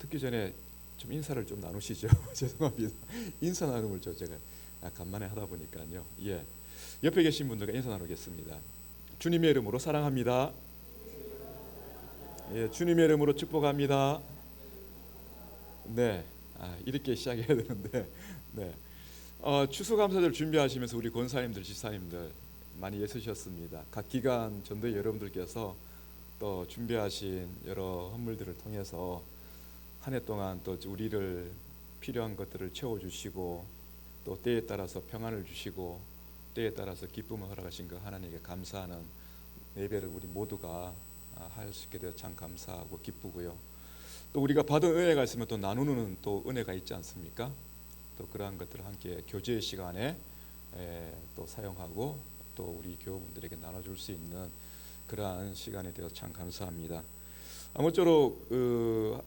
듣기 전에 좀 인사를 좀 나누시죠. 죄송합니다. 인사 나눔을 제가 간만에 하다 보니까요. 예, 옆에 계신 분들과 인사 나누겠습니다. 주님의 이름으로 사랑합니다. 예, 주님의 이름으로 축복합니다. 네, 이렇게 시작해야 되는데, 네, 추수감사절 준비하시면서 우리 권사님들, 집사님들 많이 애쓰셨습니다. 각 기관 전도회 여러분들께서 또 준비하신 여러 헌물들을 통해서 한 해 동안 또 우리를 필요한 것들을 채워주시고 또 때에 따라서 평안을 주시고 때에 따라서 기쁨을 허락하신 그 하나님께 감사하는 예배를 우리 모두가 할 수 있게 되어 참 감사하고 기쁘고요. 또 우리가 받은 은혜가 있으면 또 나누는 또 은혜가 있지 않습니까? 또 그러한 것들을 함께 교제의 시간에 또 사용하고 또 우리 교우분들에게 나눠줄 수 있는 그러한 시간에 대해서 참 감사합니다. 아무쪼록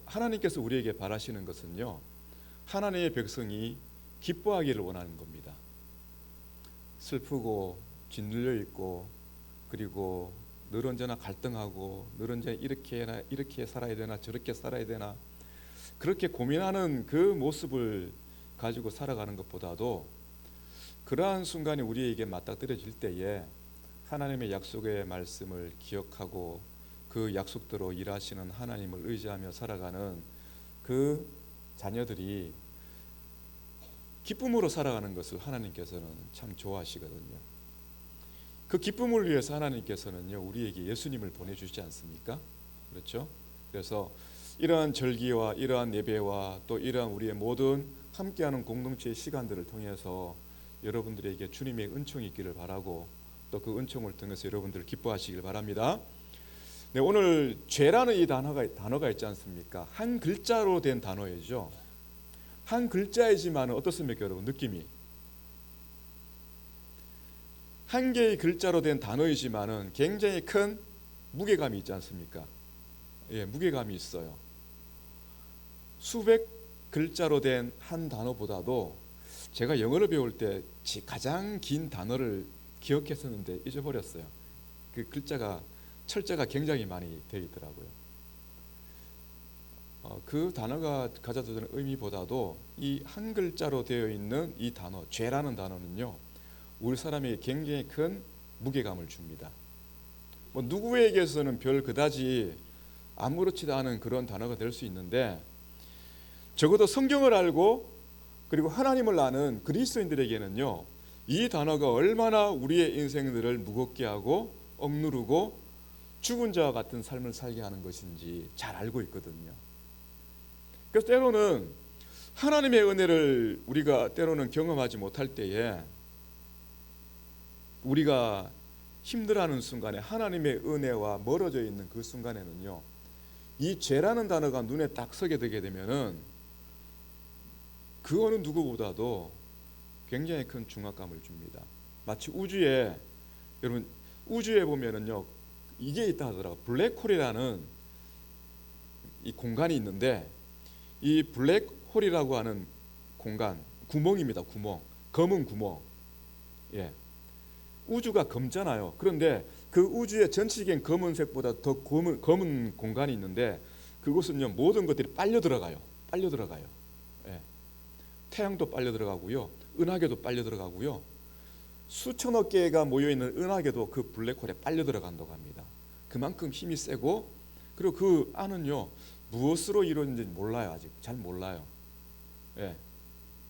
하나님께서 우리에게 바라시는 것은요, 하나님의 백성이 기뻐하기를 원하는 겁니다. 슬프고 짓눌려 있고 그리고 늘 언제나 갈등하고 늘 언제나 이렇게 살아야 되나 저렇게 살아야 되나 그렇게 고민하는 그 모습을 가지고 살아가는 것보다도 그러한 순간이 우리에게 맞닥뜨려질 때에 하나님의 약속의 말씀을 기억하고 그 약속대로 일하시는 하나님을 의지하며 살아가는 그 자녀들이 기쁨으로 살아가는 것을 하나님께서는 참 좋아하시거든요. 그 기쁨을 위해서 하나님께서는요, 우리에게 예수님을 보내주지 않습니까? 그렇죠? 그래서 이러한 절기와 이러한 예배와 또 이러한 우리의 모든 함께하는 공동체의 시간들을 통해서 여러분들에게 주님의 은총이 있기를 바라고 또 그 은총을 통해서 여러분들을 기뻐하시길 바랍니다. 네, 오늘 죄라는 이 단어가 있지 않습니까? 한 글자로 된 단어이죠. 한 글자이지만 어떻습니까, 여러분? 느낌이 한 개의 글자로 된 단어이지만은 굉장히 큰 무게감이 있지 않습니까? 예, 무게감이 있어요. 수백 글자로 된 한 단어보다도 제가 영어를 배울 때 가장 긴 단어를 기억했었는데 잊어버렸어요. 그 글자가 철자가 굉장히 많이 되어 있더라고요. 그 단어가 가져다 주는 의미보다도 이 한 글자로 되어 있는 이 단어, 죄라는 단어는요, 우리 사람에게 굉장히 큰 무게감을 줍니다. 뭐 누구에게서는 별 그다지 아무렇지도 않은 그런 단어가 될 수 있는데 적어도 성경을 알고 그리고 하나님을 아는 그리스도인들에게는요, 이 단어가 얼마나 우리의 인생들을 무겁게 하고 억누르고 죽은 자와 같은 삶을 살게 하는 것인지 잘 알고 있거든요. 그래서 때로는 하나님의 은혜를 우리가 때로는 경험하지 못할 때에 우리가 힘들어하는 순간에 하나님의 은혜와 멀어져 있는 그 순간에는요, 이 죄라는 단어가 눈에 딱 서게 되게 되면은 그 어느 누구보다도 굉장히 큰 중압감을 줍니다. 마치 우주에, 여러분 우주에 보면은요, 이게 있다 하더라고요. 블랙홀이라는 이 공간이 있는데 이 블랙홀이라고 하는 공간, 구멍입니다. 구멍, 검은 구멍. 예, 우주가 검잖아요. 그런데 그 우주의 전체적인 검은색보다 더 검은 공간이 있는데 그곳은요, 모든 것들이 빨려 들어가요. 예, 태양도 빨려 들어가고요, 은하계도 빨려 들어가고요, 수천억 개가 모여있는 은하계도 그 블랙홀에 빨려 들어간다고 합니다. 그만큼 힘이 세고 그리고 그 안은요, 무엇으로 이루어진지 몰라요. 아직 잘 몰라요. 예,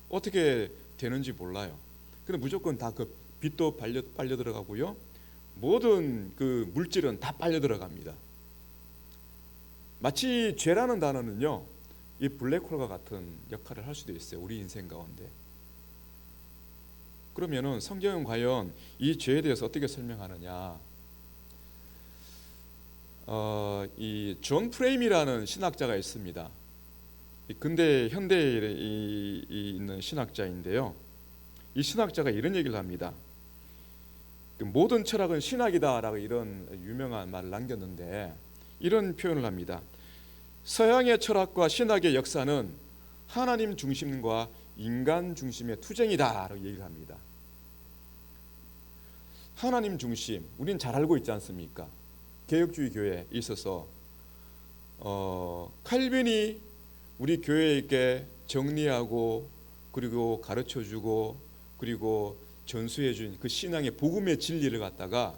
어떻게 되는지 몰라요. 근데 무조건 다 그 빛도 빨려 들어가고요, 모든 그 물질은 다 빨려 들어갑니다. 마치 죄라는 단어는요, 이 블랙홀과 같은 역할을 할 수도 있어요, 우리 인생 가운데. 그러면은 성경은 과연 이 죄에 대해서 어떻게 설명하느냐? 이 존 프레임이라는 신학자가 있습니다. 근대 현대에 있는 신학자인데요, 이 신학자가 이런 얘기를 합니다. 모든 철학은 신학이다라고 이런 유명한 말을 남겼는데 이런 표현을 합니다. 서양의 철학과 신학의 역사는 하나님 중심과 인간 중심의 투쟁이다라고 얘기를 합니다. 하나님 중심, 우리는 잘 알고 있지 않습니까? 개혁주의 교회에 있어서 칼빈이 우리 교회에게 정리하고 그리고 가르쳐주고 그리고 전수해준 그 신앙의 복음의 진리를 갖다가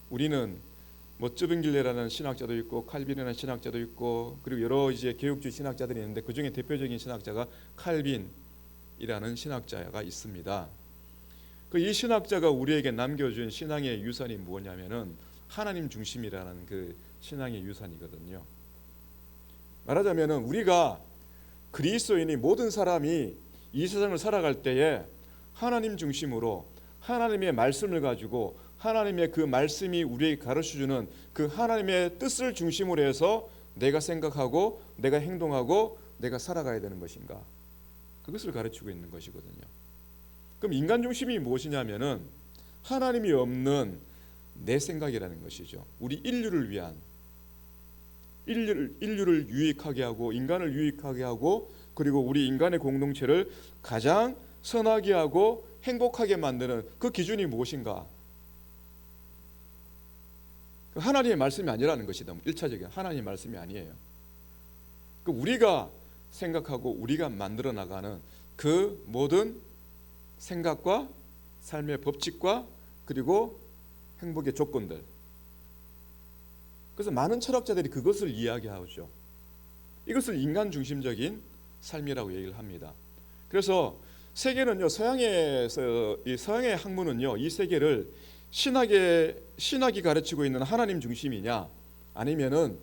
우리는 뭐 쯔빙길레라는 신학자도 있고 칼빈이라는 신학자도 있고 그리고 여러 이제 개혁주의 신학자들이 있는데 그 중에 대표적인 신학자가 칼빈이라는 신학자가 있습니다. 그 이 신학자가 우리에게 남겨준 신앙의 유산이 뭐냐면은 하나님 중심이라는 그 신앙의 유산이거든요. 말하자면은 우리가 그리스도인이 모든 사람이 이 세상을 살아갈 때에 하나님 중심으로 하나님의 말씀을 가지고 하나님의 그 말씀이 우리에게 가르쳐주는 그 하나님의 뜻을 중심으로 해서 내가 생각하고 내가 행동하고 내가 살아가야 되는 것인가, 그것을 가르치고 있는 것이거든요. 그럼 인간 중심이 무엇이냐면은 하나님이 없는 내 생각이라는 것이죠. 우리 인류를 위한 인류를 유익하게 하고 인간을 유익하게 하고 그리고 우리 인간의 공동체를 가장 선하게 하고 행복하게 만드는 그 기준이 무엇인가? 하나님의 말씀이 아니라는 것이다. 1차적인 하나님의 말씀이 아니에요. 우리가 생각하고 우리가 만들어 나가는 그 모든 생각과 삶의 법칙과 그리고 행복의 조건들. 그래서 많은 철학자들이 그것을 이야기하죠. 이것을 인간 중심적인 삶이라고 얘기를 합니다. 그래서 세계는요, 서양에서 이 서양의 학문은요, 이 세계를 신학이 가르치고 있는 하나님 중심이냐, 아니면은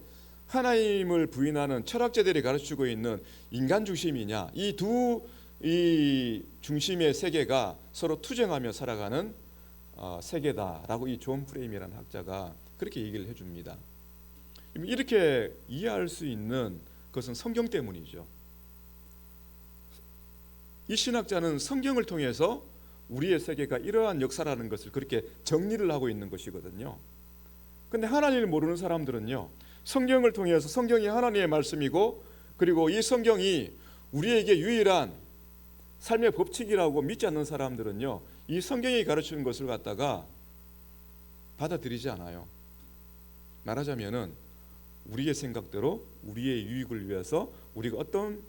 하나님을 부인하는 철학자들이 가르치고 있는 인간 중심이냐, 이 중심의 세계가 서로 투쟁하며 살아가는 세계다라고 이 존 프레임이라는 학자가 그렇게 얘기를 해줍니다. 이렇게 이해할 수 있는 것은 성경 때문이죠. 이 신학자는 성경을 통해서 우리의 세계가 이러한 역사라는 것을 그렇게 정리를 하고 있는 것이거든요. 근데 하나님을 모르는 사람들은요, 성경을 통해서 성경이 하나님의 말씀이고 그리고 이 성경이 우리에게 유일한 삶의 법칙이라고 믿지 않는 사람들은요, 이 성경이 가르치는 것을 갖다가 받아들이지 않아요. 말하자면은 우리의 생각대로 우리의 유익을 위해서 우리가 어떤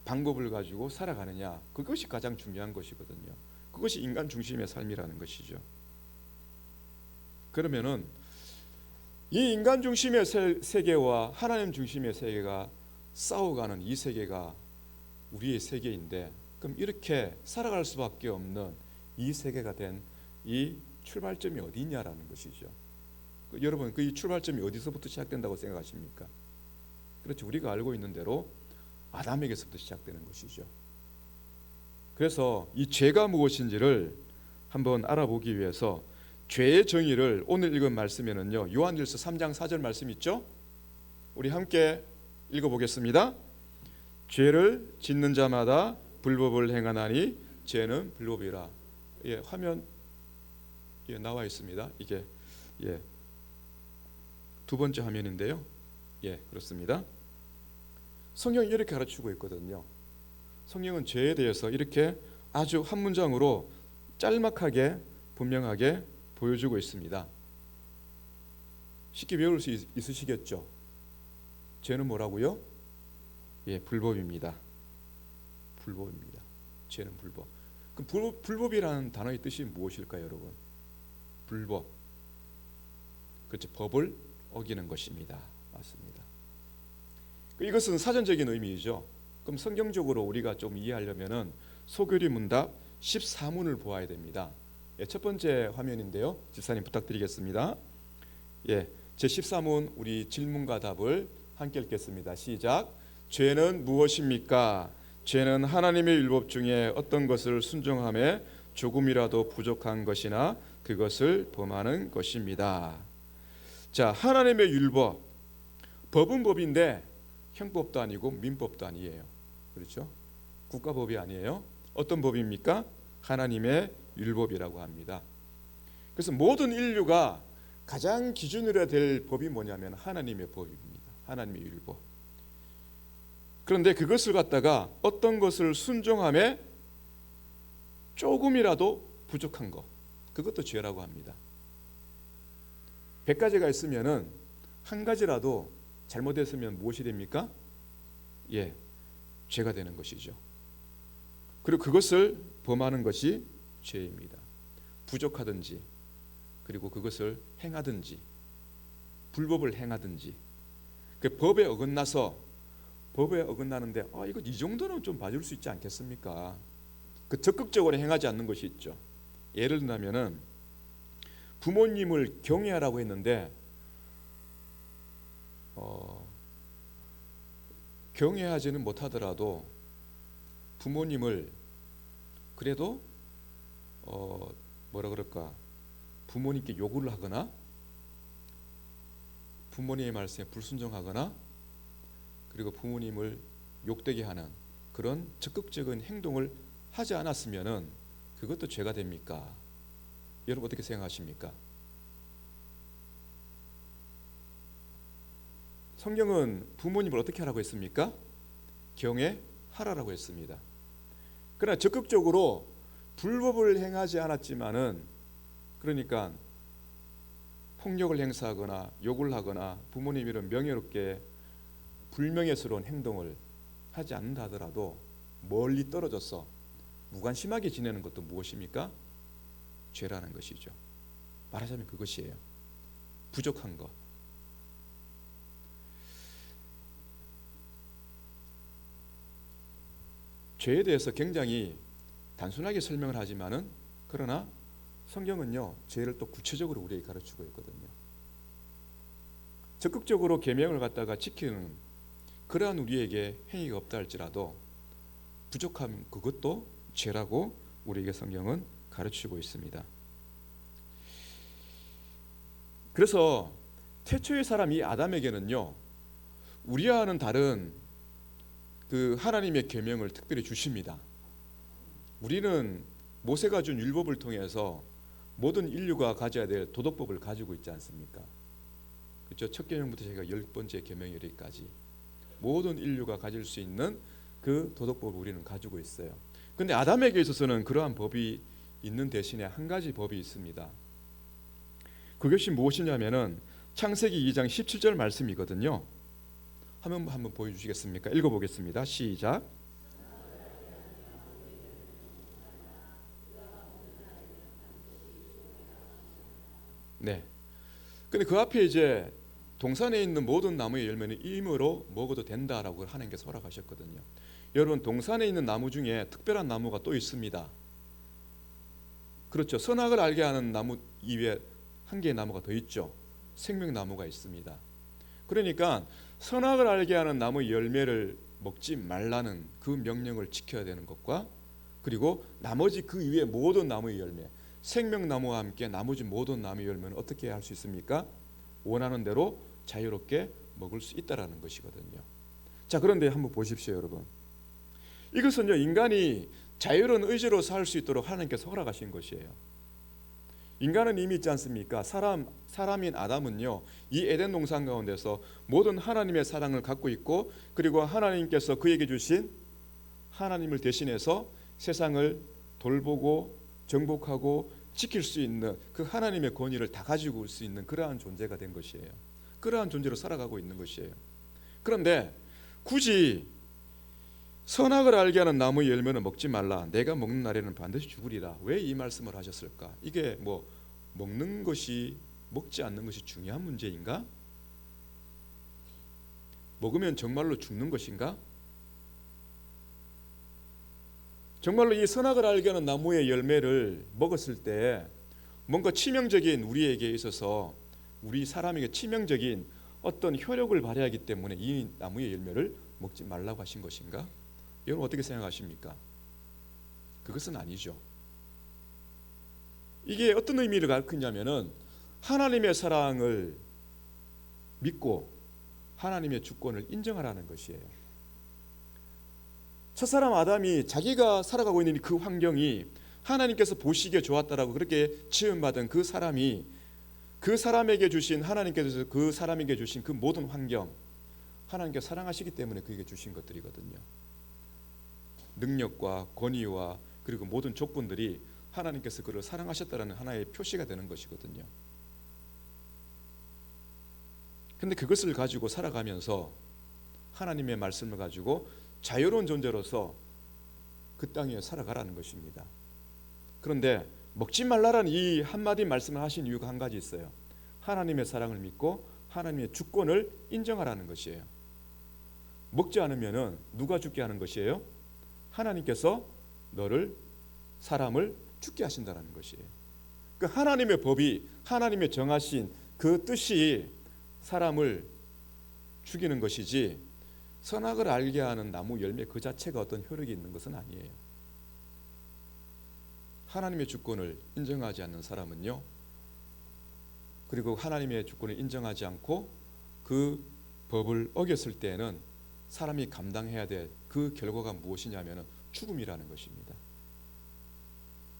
방법을 가지고 살아가느냐, 그것이 가장 중요한 것이거든요. 그것이 인간 중심의 삶이라는 것이죠. 그러면은 이 인간 중심의 세계와 하나님 중심의 세계가 싸워가는 이 세계가 우리의 세계인데, 그럼 이렇게 살아갈 수밖에 없는 이 세계가 된 이 출발점이 어디 있냐라는 것이죠. 여러분, 그 이 출발점이 어디서부터 시작된다고 생각하십니까? 그렇죠. 우리가 알고 있는 대로 아담에게서부터 시작되는 것이죠. 그래서 이 죄가 무엇인지를 한번 알아보기 위해서 죄의 정의를 오늘 읽은 말씀에는요, 요한일서 3장 4절 말씀 있죠? 우리 함께 읽어보겠습니다. 죄를 짓는 자마다 불법을 행하나니 죄는 불법이라. 화면 나와 있습니다. 이게 두 번째 화면인데요. 그렇습니다. 성경이 이렇게 가르치고 있거든요. 성경은 죄에 대해서 이렇게 아주 한 문장으로 짤막하게 분명하게 보여주고 있습니다. 쉽게 외울 수 있으시겠죠? 죄는 뭐라고요? 불법입니다. 불법입니다. 죄는 불법. 그럼 불법이라는 단어의 뜻이 무엇일까요, 여러분? 불법. 그렇죠. 법을 어기는 것입니다. 맞습니다. 이것은 사전적인 의미이죠. 그럼 성경적으로 우리가 좀 이해하려면은 소교리 문답 14문을 보아야 됩니다. 첫 번째 화면인데요. 집사님 부탁드리겠습니다. 제 14문 우리 질문과 답을 함께 읽겠습니다. 시작. 죄는 무엇입니까? 죄는 하나님의 율법 중에 어떤 것을 순종함에 조금이라도 부족한 것이나 그것을 범하는 것입니다. 자, 하나님의 율법, 법은 법인데 형법도 아니고 민법도 아니에요. 그렇죠? 국가법이 아니에요. 어떤 법입니까? 하나님의 율법이라고 합니다. 그래서 모든 인류가 가장 기준으로 될 법이 뭐냐면 하나님의 법입니다. 하나님의 율법. 그런데 그것을 갖다가 어떤 것을 순종함에 조금이라도 부족한 것, 그것도 죄라고 합니다. 100가지가 있으면은 한 가지라도 잘못했으면 무엇이 됩니까? 죄가 되는 것이죠. 그리고 그것을 범하는 것이 죄입니다. 부족하든지 그리고 그것을 행하든지 불법을 행하든지 그 법에 어긋나는데 이거 이 정도는 좀 봐줄 수 있지 않겠습니까? 그 적극적으로 행하지 않는 것이 있죠. 예를 들면은 부모님을 경외하라고 했는데 경외하지는 못하더라도 부모님을 그래도 부모님께 요구를 하거나 부모님의 말씀에 불순종하거나 그리고 부모님을 욕되게 하는 그런 적극적인 행동을 하지 않았으면은 그것도 죄가 됩니까? 여러분 어떻게 생각하십니까? 성경은 부모님을 어떻게 하라고 했습니까? 경외하라고 했습니다. 그러나 적극적으로 불법을 행하지 않았지만은 그러니까 폭력을 행사하거나 욕을 하거나 부모님이란 명예롭게 불명예스러운 행동을 하지 않는다 하더라도 멀리 떨어져서 무관심하게 지내는 것도 무엇입니까? 죄라는 것이죠. 말하자면 그것이에요. 부족한 것. 죄에 대해서 굉장히 단순하게 설명을 하지만은 그러나 성경은요 죄를 또 구체적으로 우리에게 가르치고 있거든요. 적극적으로 계명을 갖다가 지키는 그러한 우리에게 행위가 없다 할지라도 부족함 그것도 죄라고 우리에게 성경은 가르치고 있습니다. 그래서 태초의 사람 이 아담에게는요 우리와는 다른 그 하나님의 계명을 특별히 주십니다. 우리는 모세가 준 율법을 통해서 모든 인류가 가져야 될 도덕법을 가지고 있지 않습니까? 그렇죠? 첫 계명부터 제가 10번째 계명에 이르기까지 모든 인류가 가질 수 있는 그 도덕법을 우리는 가지고 있어요. 그런데 아담에게 있어서는 그러한 법이 있는 대신에 한 가지 법이 있습니다. 그것이 무엇이냐면은 창세기 2장 17절 말씀이거든요. 한번 보여주시겠습니까? 읽어보겠습니다. 시작. 네. 근데 그 앞에 이제 동산에 있는 모든 나무의 열매는 임으로 먹어도 된다라고 하나님께서 허락하셨거든요. 여러분 동산에 있는 나무 중에 특별한 나무가 또 있습니다. 그렇죠. 선악을 알게 하는 나무 이외에 한 개의 나무가 더 있죠. 생명나무가 있습니다. 그러니까 선악을 알게 하는 나무의 열매를 먹지 말라는 그 명령을 지켜야 되는 것과 그리고 나머지 그 이외의 모든 나무의 열매 생명나무와 함께 나머지 모든 나무의 열매는 어떻게 할 수 있습니까? 원하는 대로 자유롭게 먹을 수 있다라는 것이거든요. 자, 그런데 한번 보십시오, 여러분. 이것은요, 인간이 자유로운 의지로 살 수 있도록 하나님께서 허락하신 것이에요. 인간은 이미 있지 않습니까? 사람인 아담은요, 이 에덴 동산 가운데서 모든 하나님의 사랑을 갖고 있고, 그리고 하나님께서 그에게 주신 하나님을 대신해서 세상을 돌보고 정복하고 지킬 수 있는 그 하나님의 권위를 다 가지고 올 수 있는 그러한 존재가 된 것이에요. 그러한 존재로 살아가고 있는 것이에요. 그런데 굳이 선악을 알게 하는 나무의 열매는 먹지 말라. 내가 먹는 날에는 반드시 죽으리라. 왜 이 말씀을 하셨을까? 이게 뭐 먹는 것이 먹지 않는 것이 중요한 문제인가? 먹으면 정말로 죽는 것인가? 정말로 이 선악을 알게 하는 나무의 열매를 먹었을 때 뭔가 치명적인 우리에게 있어서 우리 사람에게 치명적인 어떤 효력을 발휘하기 때문에 이 나무의 열매를 먹지 말라고 하신 것인가? 여러분 어떻게 생각하십니까? 그것은 아니죠. 이게 어떤 의미를 가르치냐면은 하나님의 사랑을 믿고 하나님의 주권을 인정하라는 것이에요. 첫사람 아담이 자기가 살아가고 있는 그 환경이 하나님께서 보시기에 좋았다라고 그렇게 지음받은 그 사람이 그 사람에게 주신 하나님께서 그 사람에게 주신 그 모든 환경 하나님께서 사랑하시기 때문에 그에게 주신 것들이거든요. 능력과 권위와 그리고 모든 조건들이 하나님께서 그를 사랑하셨다는 하나의 표시가 되는 것이거든요. 근데 그것을 가지고 살아가면서 하나님의 말씀을 가지고 자유로운 존재로서 그 땅에 살아가라는 것입니다. 그런데 먹지 말라라는 이 한마디 말씀을 하신 이유가 한 가지 있어요. 하나님의 사랑을 믿고 하나님의 주권을 인정하라는 것이에요. 먹지 않으면 누가 죽게 하는 것이에요? 하나님께서 사람을 죽게 하신다는 것이에요. 그 하나님의 법이, 하나님의 정하신 그 뜻이 사람을 죽이는 것이지 선악을 알게 하는 나무 열매 그 자체가 어떤 효력이 있는 것은 아니에요. 하나님의 주권을 인정하지 않는 사람은요, 그리고 하나님의 주권을 인정하지 않고 그 법을 어겼을 때에는 사람이 감당해야 될 그 결과가 무엇이냐면 죽음이라는 것입니다.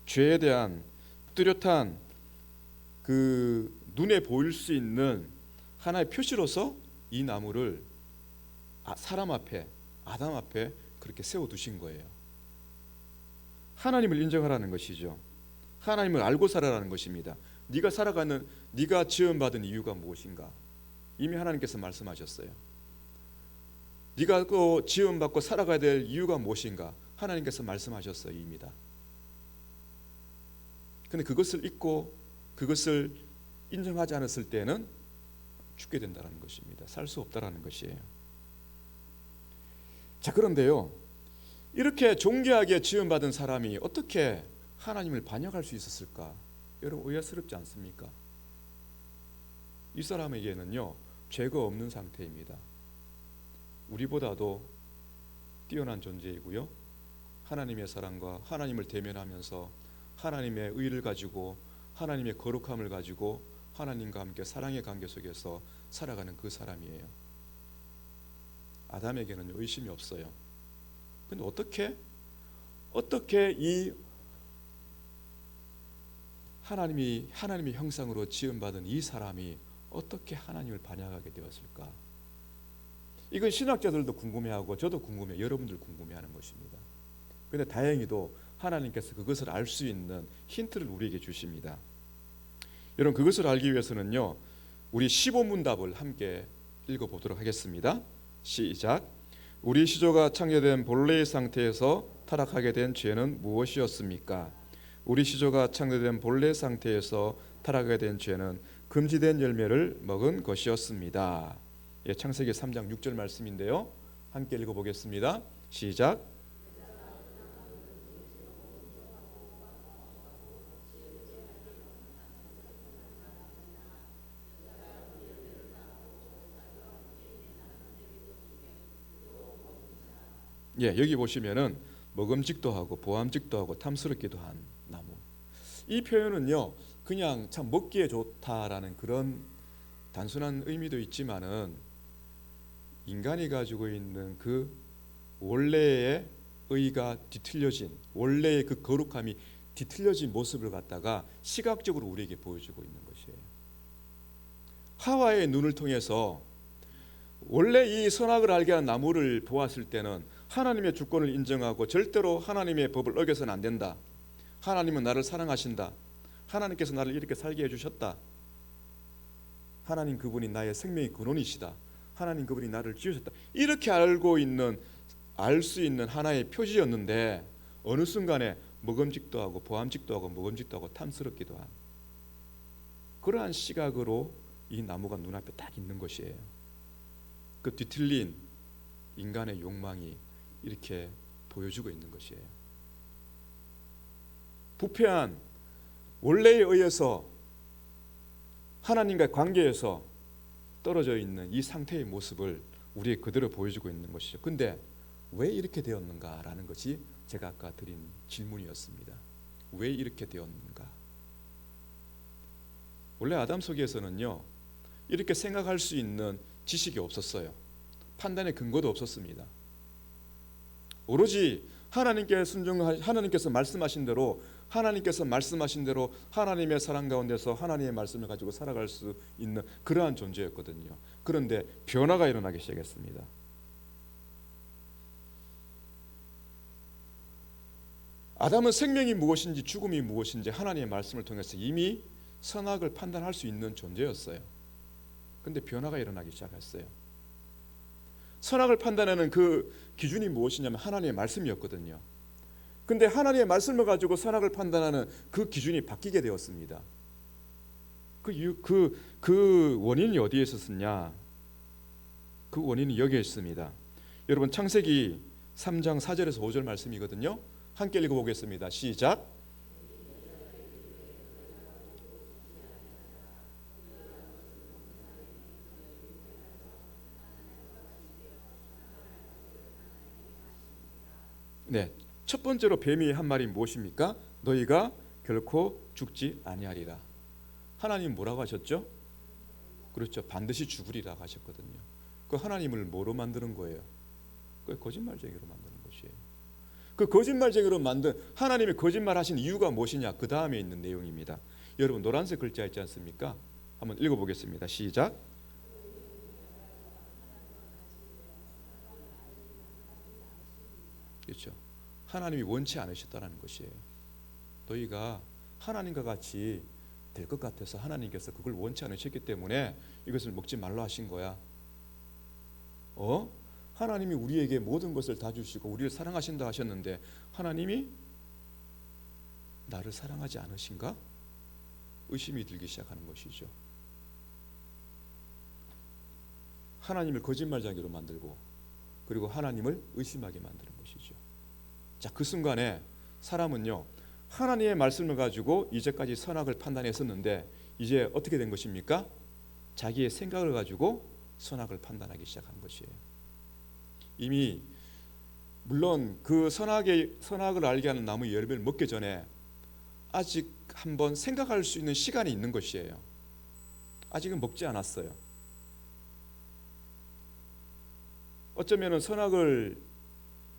죄에 대한 뚜렷한 그 눈에 보일 수 있는 하나의 표시로서 이 나무를 사람 앞에, 아담 앞에 그렇게 세워두신 거예요. 하나님을 인정하라는 것이죠. 하나님을 알고 살아라는 것입니다. 네가 지음받은 이유가 무엇인가? 이미 하나님께서 말씀하셨어요. 네가 또 지음받고 살아가야 될 이유가 무엇인가? 하나님께서 말씀하셨어요. 이미 다. 근데 그것을 잊고 그것을 인정하지 않았을 때는 죽게 된다는 것입니다. 살 수 없다라는 것이에요. 자, 그런데요, 이렇게 존귀하게 지음받은 사람이 어떻게 하나님을 반역할 수 있었을까? 여러분, 의아스럽지 않습니까? 이 사람에게는요, 죄가 없는 상태입니다. 우리보다도 뛰어난 존재이고요, 하나님의 사랑과 하나님을 대면하면서 하나님의 의를 가지고 하나님의 거룩함을 가지고 하나님과 함께 사랑의 관계 속에서 살아가는 그 사람이에요. 아담에게는 의심이 없어요. 근데 어떻게 이 하나님의 형상으로 지음받은 이 사람이 어떻게 하나님을 반역하게 되었을까? 이건 신학자들도 궁금해하고 저도 궁금해요. 여러분들 궁금해하는 것입니다. 그런데 다행히도 하나님께서 그것을 알 수 있는 힌트를 우리에게 주십니다. 여러분, 그것을 알기 위해서는요, 우리 15문답을 함께 읽어보도록 하겠습니다. 시작. 우리 시조가 창조된 본래의 상태에서 타락하게 된 죄는 무엇이었습니까? 우리 시조가 창조된 본래 상태에서 타락하게 된 죄는 금지된 열매를 먹은 것이었습니다. 예, 창세기 3장 6절 말씀인데요, 함께 읽어보겠습니다. 시작. 예, 여기 보시면은 먹음직도 하고 보암직도 하고 탐스럽기도 한 나무. 이 표현은요, 그냥 참 먹기에 좋다라는 그런 단순한 의미도 있지만은 인간이 가지고 있는 그 원래의 의가 뒤틀려진, 원래의 그 거룩함이 뒤틀려진 모습을 갖다가 시각적으로 우리에게 보여주고 있는 것이에요. 하와의 눈을 통해서 원래 이 선악을 알게 한 나무를 보았을 때는 하나님의 주권을 인정하고 절대로 하나님의 법을 어겨서는 안 된다. 하나님은 나를 사랑하신다. 하나님께서 나를 이렇게 살게 해주셨다. 하나님 그분이 나의 생명의 근원이시다. 하나님 그분이 나를 지으셨다. 이렇게 알 수 있는 하나의 표지였는데 어느 순간에 먹음직도 하고 보암직도 하고 먹음직도 하고 탐스럽기도 한 그러한 시각으로 이 나무가 눈앞에 딱 있는 것이에요. 그 뒤틀린 인간의 욕망이 이렇게 보여주고 있는 것이에요. 부패한 원래에 의해서 하나님과의 관계에서 떨어져 있는 이 상태의 모습을 우리에게 그대로 보여주고 있는 것이죠. 근데 왜 이렇게 되었는가라는 것이 제가 아까 드린 질문이었습니다. 왜 이렇게 되었는가? 원래 아담 속에서는요, 이렇게 생각할 수 있는 지식이 없었어요. 판단의 근거도 없었습니다. 오로지 하나님께서 말씀하신 대로 하나님의 사랑 가운데서 하나님의 말씀을 가지고 살아갈 수 있는 그러한 존재였거든요. 그런데 변화가 일어나기 시작했습니다. 아담은 생명이 무엇인지 죽음이 무엇인지 하나님의 말씀을 통해서 이미 선악을 판단할 수 있는 존재였어요. 그런데 변화가 일어나기 시작했어요. 선악을 판단하는 그 기준이 무엇이냐면 하나님의 말씀이었거든요. 근데 하나님의 말씀을 가지고 선악을 판단하는 그 기준이 바뀌게 되었습니다. 그 원인이 어디에 있었느냐? 그 원인이 여기에 있습니다. 여러분 창세기 3장 4절에서 5절 말씀이거든요. 함께 읽어보겠습니다. 시작. 네, 첫 번째로 뱀이 한 말이 무엇입니까? 너희가 결코 죽지 아니하리라. 하나님 뭐라고 하셨죠? 그렇죠. 반드시 죽으리라 하셨거든요. 그 하나님을 뭐로 만드는 거예요? 그 거짓말쟁이로 만드는 것이에요. 그 거짓말쟁이로 만든 하나님이 거짓말하신 이유가 무엇이냐? 그 다음에 있는 내용입니다. 여러분 노란색 글자 있지 않습니까? 한번 읽어보겠습니다. 시작. 그렇죠. 하나님이 원치 않으셨다는 것이에요. 너희가 하나님과 같이 될 것 같아서 하나님께서 그걸 원치 않으셨기 때문에 이것을 먹지 말라 하신 거야. 하나님이 우리에게 모든 것을 다 주시고 우리를 사랑하신다 하셨는데 하나님이 나를 사랑하지 않으신가? 의심이 들기 시작하는 것이죠. 하나님을 거짓말쟁이로 만들고 그리고 하나님을 의심하게 만드는 것이죠. 자, 그 순간에 사람은요 하나님의 말씀을 가지고 이제까지 선악을 판단했었는데 이제 어떻게 된 것입니까? 자기의 생각을 가지고 선악을 판단하기 시작한 것이에요. 이미 물론 그 선악을 알게 하는 나무의 열매를 먹기 전에 아직 한번 생각할 수 있는 시간이 있는 것이에요. 아직은 먹지 않았어요. 어쩌면 선악을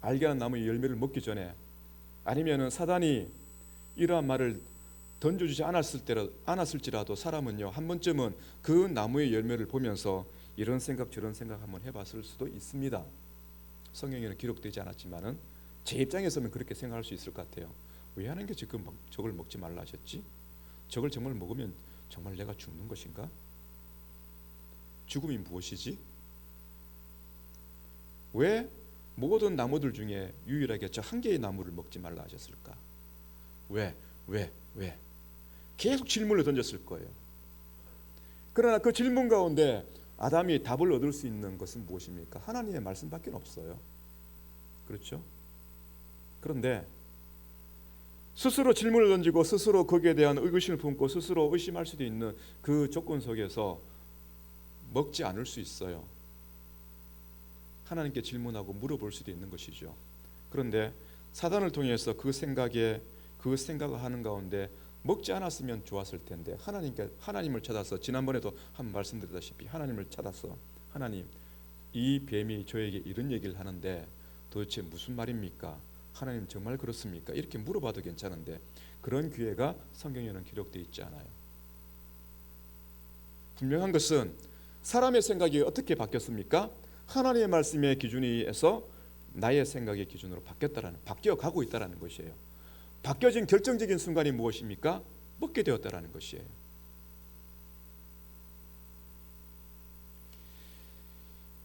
알게 하는 나무의 열매를 먹기 전에 아니면 사단이 이러한 말을 던져주지 않았을지라도 사람은요 한 번쯤은 그 나무의 열매를 보면서 이런 생각 저런 생각 한번 해봤을 수도 있습니다. 성경에는 기록되지 않았지만은 제 입장에서는 그렇게 생각할 수 있을 것 같아요. 왜 하나님께 지금 저걸 먹지 말라 하셨지? 저걸 정말 먹으면 정말 내가 죽는 것인가? 죽음이 무엇이지? 왜 모든 나무들 중에 유일하게 저 한 개의 나무를 먹지 말라 하셨을까? 왜? 계속 질문을 던졌을 거예요. 그러나 그 질문 가운데 아담이 답을 얻을 수 있는 것은 무엇입니까? 하나님의 말씀밖에 없어요. 그렇죠? 그런데 스스로 질문을 던지고 스스로 거기에 대한 의구심을 품고 스스로 의심할 수도 있는 그 조건 속에서 먹지 않을 수 있어요. 하나님께 질문하고 물어볼 수도 있는 것이죠. 그런데 사단을 통해서 그 생각을 하는 가운데 먹지 않았으면 좋았을 텐데 하나님을 찾아서 지난번에도 한번 말씀드렸다시피 하나님을 찾아서 하나님 이 뱀이 저에게 이런 얘기를 하는데 도대체 무슨 말입니까? 하나님 정말 그렇습니까? 이렇게 물어봐도 괜찮은데 그런 기회가 성경에는 기록되어 있지 않아요. 분명한 것은 사람의 생각이 어떻게 바뀌었습니까? 하나님의 말씀의 기준에서 나의 생각의 기준으로 바뀌어가고 있다는 것이에요. 바뀌어진 결정적인 순간이 무엇입니까? 먹게 되었다는 것이에요.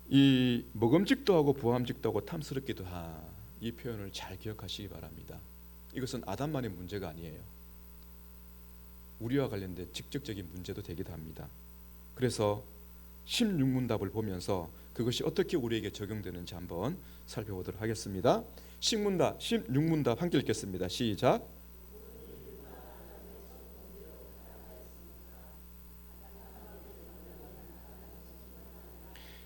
이 먹음직도 하고 부함직도 하고 탐스럽기도 이 표현을 잘 기억하시기 바랍니다. 이것은 아담만의 문제가 아니에요. 우리와 관련된 직접적인 문제도 되기도 합니다. 그래서 16문답을 보면서 그것이 어떻게 우리에게 적용되는지 한번 살펴보도록 하겠습니다. 16문답 함께 읽겠습니다. 시작.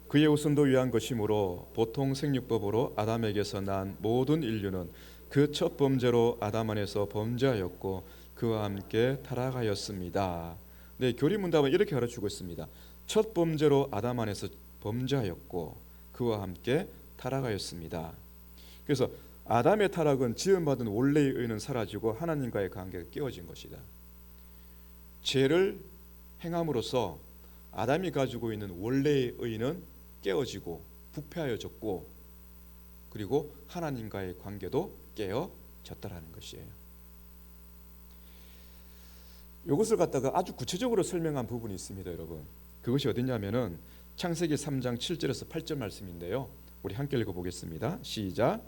그의 후손도 위한 것이므로 보통 생육법으로 아담에게서 난 모든 인류는 그 첫 범죄로 아담 안에서 범죄하였고 그와 함께 타락하였습니다. 네, 교리문답은 이렇게 가르치고 있습니다. 첫 범죄로 아담 안에서 범죄하였고 그와 함께 타락하였습니다. 그래서 아담의 타락은 지음받은 원래의 의는 사라지고 하나님과의 관계가 깨어진 것이다. 죄를 행함으로써 아담이 가지고 있는 원래의 의는 깨어지고 부패하여졌고 그리고 하나님과의 관계도 깨어졌다라는 것이에요. 이것을 갖다가 아주 구체적으로 설명한 부분이 있습니다, 여러분. 그것이 어디냐면은 창세기 3장 7절에서 8절 말씀인데요. 우리 함께 읽어보겠습니다. 시작.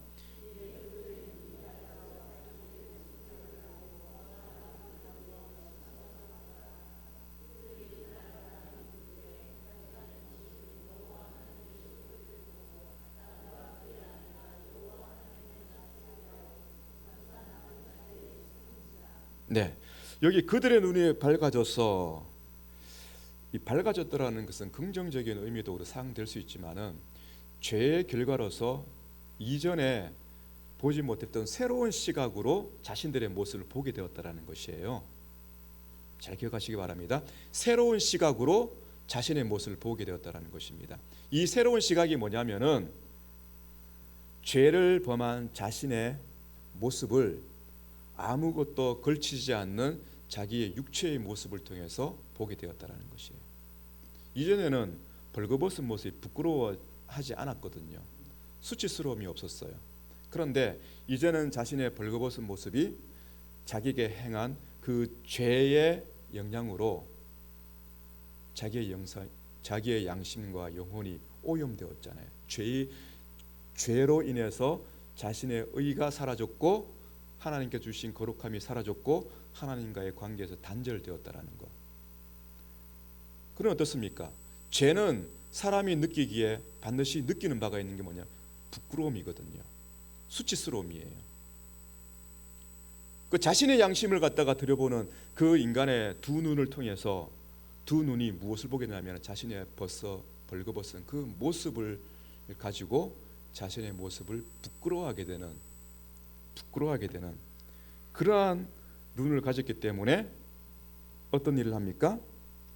네, 여기 그들의 눈이 밝아져서, 이 밝아졌더라는 것은 긍정적인 의미도 사용될 수 있지만은 죄의 결과로서 이전에 보지 못했던 새로운 시각으로 자신들의 모습을 보게 되었다라는 것이에요. 잘 기억하시기 바랍니다. 새로운 시각으로 자신의 모습을 보게 되었다라는 것입니다. 이 새로운 시각이 뭐냐면은 죄를 범한 자신의 모습을 아무것도 걸치지 않는 자기의 육체의 모습을 통해서 보게 되었다라는 것이에요. 이전에는 벌거벗은 모습이 부끄러워하지 않았거든요. 수치스러움이 없었어요. 그런데 이제는 자신의 벌거벗은 모습이 자기에게 행한 그 죄의 영향으로 자기의 양심과 영혼이 오염되었잖아요. 죄로 인해서 자신의 의가 사라졌고 하나님께 주신 거룩함이 사라졌고 하나님과의 관계에서 단절되었다라는 것. 그럼 어떻습니까? 죄는 사람이 느끼기에 반드시 느끼는 바가 있는 게 뭐냐? 부끄러움이거든요. 수치스러움이에요. 그 자신의 양심을 갖다가 들여보는 그 인간의 두 눈을 통해서 두 눈이 무엇을 보게 되냐면 자신의 벌거벗은 그 모습을 가지고 자신의 모습을 부끄러워하게 되는 그러한 눈을 가졌기 때문에 어떤 일을 합니까?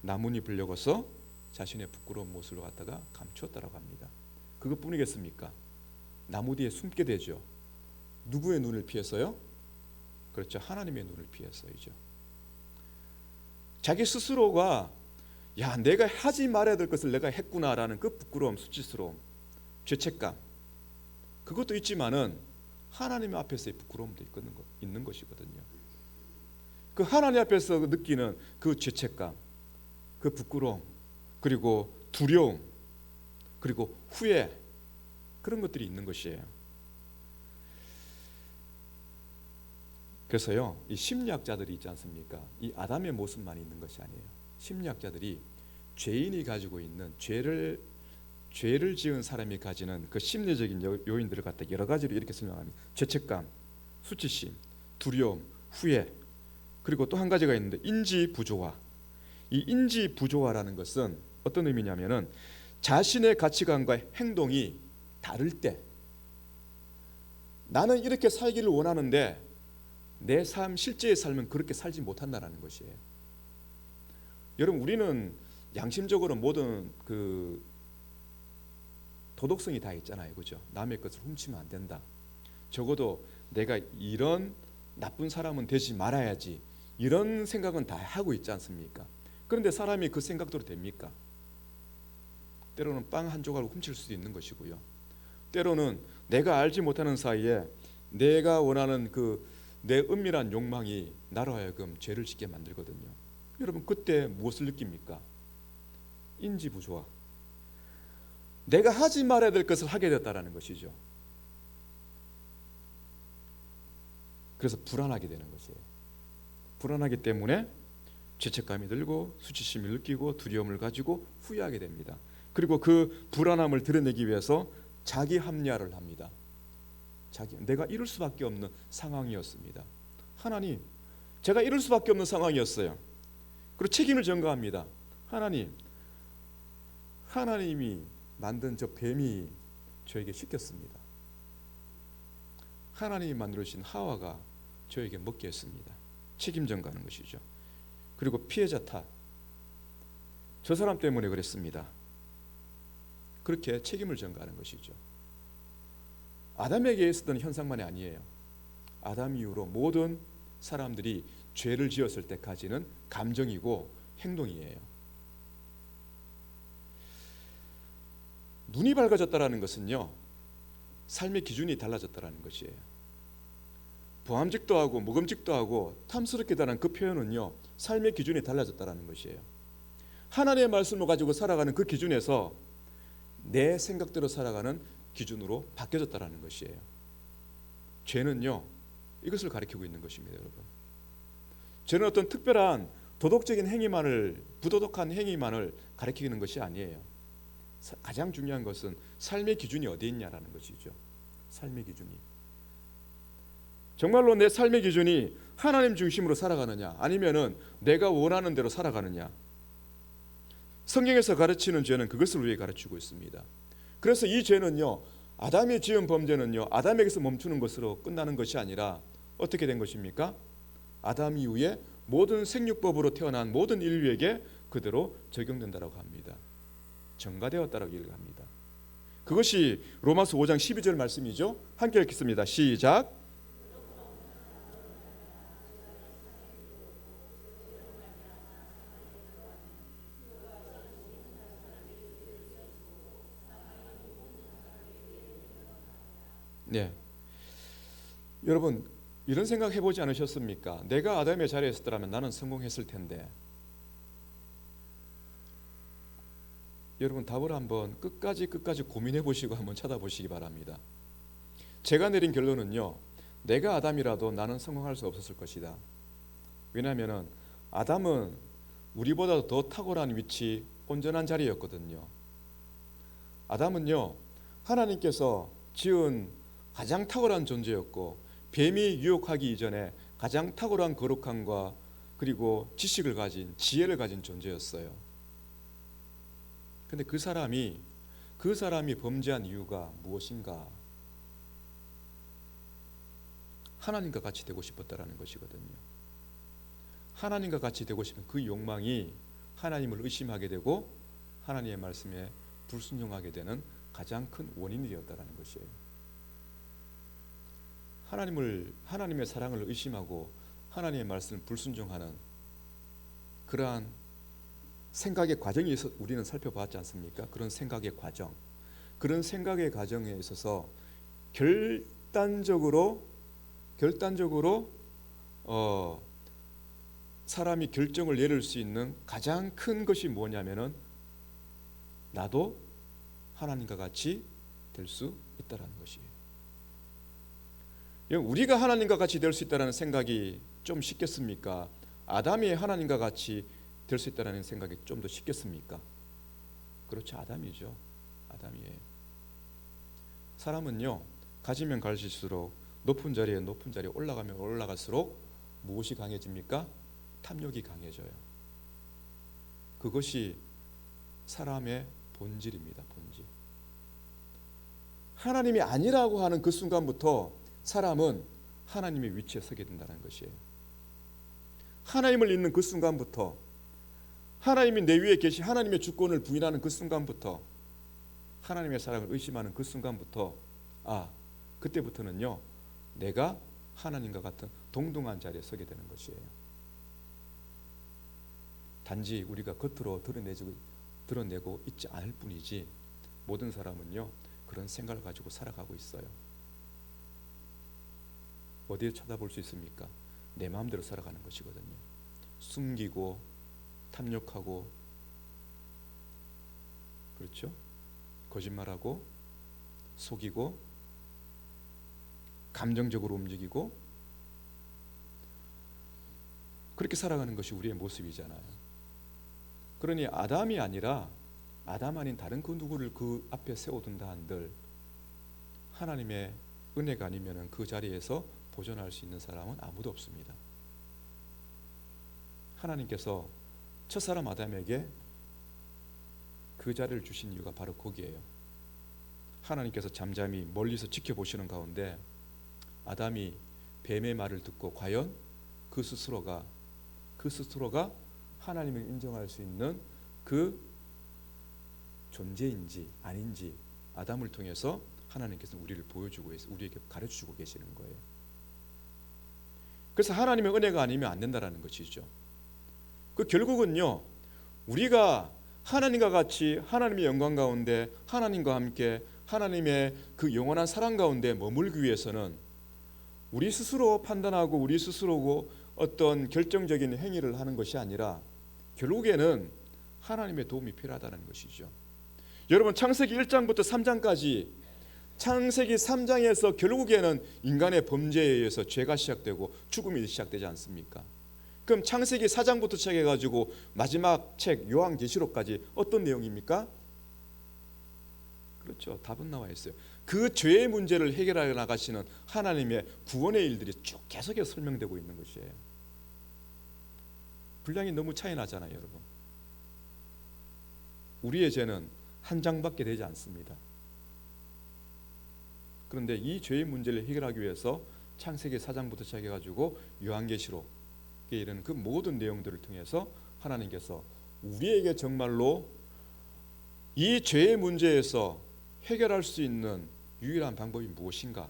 나뭇잎 불려서 자신의 부끄러운 모습을 갖다가 감추었다라고 합니다. 그것뿐이겠습니까? 나무 뒤에 숨게 되죠. 누구의 눈을 피해서요? 그렇죠. 하나님의 눈을 피해서이죠. 자기 스스로가 내가 하지 말아야 될 것을 내가 했구나라는 그 부끄러움, 수치스러움, 죄책감, 그것도 있지만은 하나님 앞에서의 부끄러움도 있는 것이거든요. 그 하나님 앞에서 느끼는 그 죄책감, 그 부끄러움, 그리고 두려움, 그리고 후회, 그런 것들이 있는 것이에요. 그래서요, 이 심리학자들이 있지 않습니까? 이 아담의 모습만 있는 것이 아니에요. 심리학자들이 죄인이 가지고 있는 죄를 지은 사람이 가지는 그 심리적인 요인들을 갖다 여러 가지로 이렇게 설명합니다. 죄책감, 수치심, 두려움, 후회, 그리고 또 한 가지가 있는데 인지 부조화. 이 인지 부조화라는 것은 어떤 의미냐면은 자신의 가치관과 행동이 다를 때, 나는 이렇게 살기를 원하는데 내 실제의 삶은 그렇게 살지 못한다는 것이에요. 여러분, 우리는 양심적으로 모든 그 도덕성이 다 있잖아요, 그죠? 남의 것을 훔치면 안 된다. 적어도 내가 이런 나쁜 사람은 되지 말아야지. 이런 생각은 다 하고 있지 않습니까? 그런데 사람이 그 생각대로 됩니까? 때로는 빵 한 조각을 훔칠 수도 있는 것이고요. 때로는 내가 알지 못하는 사이에 내가 원하는 내 은밀한 욕망이 나로 하여금 죄를 짓게 만들거든요. 여러분, 그때 무엇을 느낍니까? 인지부조화. 내가 하지 말아야 될 것을 하게 됐다라는 것이죠. 그래서 불안하게 되는 것이에요. 불안하기 때문에 죄책감이 들고 수치심을 느끼고 두려움을 가지고 후회하게 됩니다. 그리고 그 불안함을 드러내기 위해서 자기 합리화를 합니다. 내가 이럴 수밖에 없는 상황이었습니다. 하나님, 제가 이럴 수밖에 없는 상황이었어요. 그리고 책임을 전가합니다. 하나님이 만든 저 뱀이 저에게 시켰습니다. 하나님이 만들어주신 하와가 저에게 먹게 했습니다. 책임 전가하는 것이죠. 그리고 피해자 탓. 저 사람 때문에 그랬습니다. 그렇게 책임을 전가하는 것이죠. 아담에게 있었던 현상만이 아니에요. 아담 이후로 모든 사람들이 죄를 지었을 때 가지는 감정이고 행동이에요. 눈이 밝아졌다라는 것은요, 삶의 기준이 달라졌다라는 것이에요. 보암직도 하고 묵음직도 하고 탐스럽게다라는 그 표현은요, 삶의 기준이 달라졌다라는 것이에요. 하나님의 말씀을 가지고 살아가는 그 기준에서 내 생각대로 살아가는 기준으로 바뀌어졌다는 것이에요. 죄는요, 이것을 가리키고 있는 것입니다, 여러분. 죄는 어떤 특별한 도덕적인 행위만을, 부도덕한 행위만을 가리키는 것이 아니에요. 가장 중요한 것은 삶의 기준이 어디에 있냐라는 것이죠. 삶의 기준이. 정말로 내 삶의 기준이 하나님 중심으로 살아가느냐, 아니면은 내가 원하는 대로 살아가느냐. 성경에서 가르치는 죄는 그것을 위해 가르치고 있습니다. 그래서 이 죄는요, 아담이 지은 범죄는요, 아담에게서 멈추는 것으로 끝나는 것이 아니라 어떻게 된 것입니까? 아담 이후에 모든 생육법으로 태어난 모든 인류에게 그대로 적용된다라고 합니다. 전가되었다라고 얘기를 합니다. 그것이 로마서 5장 12절 말씀이죠. 함께 읽겠습니다. 시작. 네, 여러분 이런 생각 해보지 않으셨습니까? 내가 아담의 자리에 있었더라면 나는 성공했을 텐데. 여러분 답을 한번 끝까지 고민해 보시고 한번 찾아보시기 바랍니다. 제가 내린 결론은요, 내가 아담이라도 나는 성공할 수 없었을 것이다. 왜냐하면 아담은 우리보다 더 탁월한 위치, 온전한 자리였거든요. 아담은요, 하나님께서 지은 가장 탁월한 존재였고, 뱀이 유혹하기 이전에 가장 탁월한 거룩함과 그리고 지식을 가진, 지혜를 가진 존재였어요. 근데 그 사람이 범죄한 이유가 무엇인가? 하나님과 같이 되고 싶었다라는 것이거든요. 하나님과 같이 되고 싶은 그 욕망이 하나님을 의심하게 되고 하나님의 말씀에 불순종하게 되는 가장 큰 원인이 되었다라는 것이에요. 하나님의 사랑을 의심하고 하나님의 말씀을 불순종하는 그러한 생각의 과정에 있어서 우리는 살펴봤지 않습니까? 그런 생각의 과정, 그런 생각의 과정에 있어서 결단적으로 사람이 결정을 내릴 수 있는 가장 큰 것이 뭐냐면은 나도 하나님과 같이 될 수 있다라는 것이에요. 우리가 하나님과 같이 될 수 있다는 생각이 좀 쉽겠습니까? 아담이 하나님과 같이 될 수 있다는 생각이 좀 더 쉽겠습니까? 그렇죠. 아담이죠. 아담이에요. 사람은요, 가지면 가질수록 높은 자리에 올라가면 올라갈수록 무엇이 강해집니까? 탐욕이 강해져요. 그것이 사람의 본질입니다. 본질. 하나님이 아니라고 하는 그 순간부터 사람은 하나님의 위치에 서게 된다는 것이에요. 하나님을 잊는 그 순간부터, 하나님이 내 위에 계신 하나님의 주권을 부인하는 그 순간부터, 하나님의 사랑을 의심하는 그 순간부터, 그때부터는요, 내가 하나님과 같은 동등한 자리에 서게 되는 것이에요. 단지 우리가 겉으로 드러내고 있지 않을 뿐이지, 모든 사람은요, 그런 생각을 가지고 살아가고 있어요. 어디에 쳐다볼 수 있습니까? 내 마음대로 살아가는 것이거든요. 숨기고 탐욕하고, 그렇죠? 거짓말하고 속이고 감정적으로 움직이고 그렇게 살아가는 것이 우리의 모습이잖아요. 그러니 아담이 아니라 아담 아닌 다른 그 누구를 그 앞에 세워둔다 한들 하나님의 은혜가 아니면 그 자리에서 보존할 수 있는 사람은 아무도 없습니다. 하나님께서 첫사람 아담에게 그 자리를 주신 이유가 바로 거기에요. 하나님께서 잠잠히 멀리서 지켜보시는 가운데 아담이 뱀의 말을 듣고 과연 그 스스로가 하나님을 인정할 수 있는 그 존재인지 아닌지 아담을 통해서 하나님께서 우리에게 가르쳐주고 계시는 거예요. 그래서 하나님의 은혜가 아니면 안 된다라는 것이죠. 그 결국은요, 우리가 하나님과 같이 하나님의 영광 가운데 하나님과 함께 하나님의 그 영원한 사랑 가운데 머물기 위해서는 우리 스스로 판단하고 우리 스스로 어떤 결정적인 행위를 하는 것이 아니라 결국에는 하나님의 도움이 필요하다는 것이죠. 여러분 창세기 1장부터 3장까지 창세기 3장에서 결국에는 인간의 범죄에 의해서 죄가 시작되고 죽음이 시작되지 않습니까? 그럼 창세기 4장부터 시작해가지고 마지막 책 요한계시록까지 어떤 내용입니까? 그렇죠. 답은 나와 있어요. 그 죄의 문제를 해결하여 나가시는 하나님의 구원의 일들이 쭉 계속해서 설명되고 있는 것이에요. 분량이 너무 차이 나잖아요, 여러분. 우리의 죄는 한 장밖에 되지 않습니다. 그런데 이 죄의 문제를 해결하기 위해서 창세기 4장부터 시작해가지고 요한계시록에 이르는 그 모든 내용들을 통해서 하나님께서 우리에게 정말로 이 죄의 문제에서 해결할 수 있는 유일한 방법이 무엇인가?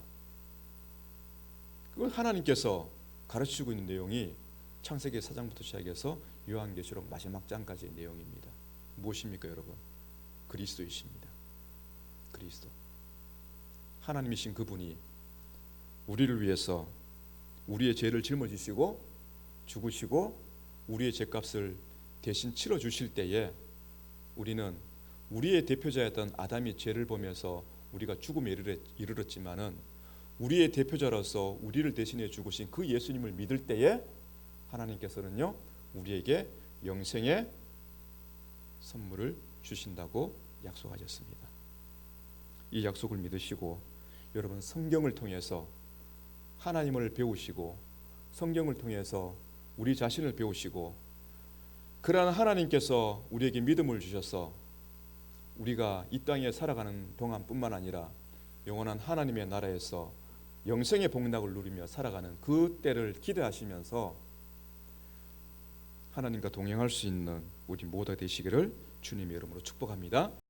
그걸 하나님께서 가르치고 있는 내용이 창세기 4장부터 시작해서 요한계시록 마지막 장까지의 내용입니다. 무엇입니까, 여러분? 그리스도이십니다. 그리스도. 하나님이신 그분이 우리를 위해서 우리의 죄를 짊어지시고 죽으시고 우리의 죄값을 대신 치러 주실 때에 우리는 우리의 대표자였던 아담이 죄를 보면서 우리가 죽음에 이르렀지만은 우리의 대표자로서 우리를 대신해 죽으신 그 예수님을 믿을 때에 하나님께서는요 우리에게 영생의 선물을 주신다고 약속하셨습니다. 이 약속을 믿으시고 여러분 성경을 통해서 하나님을 배우시고 성경을 통해서 우리 자신을 배우시고 그러한 하나님께서 우리에게 믿음을 주셔서 우리가 이 땅에 살아가는 동안뿐만 아니라 영원한 하나님의 나라에서 영생의 복락을 누리며 살아가는 그 때를 기대하시면서 하나님과 동행할 수 있는 우리 모두가 되시기를 주님의 이름으로 축복합니다.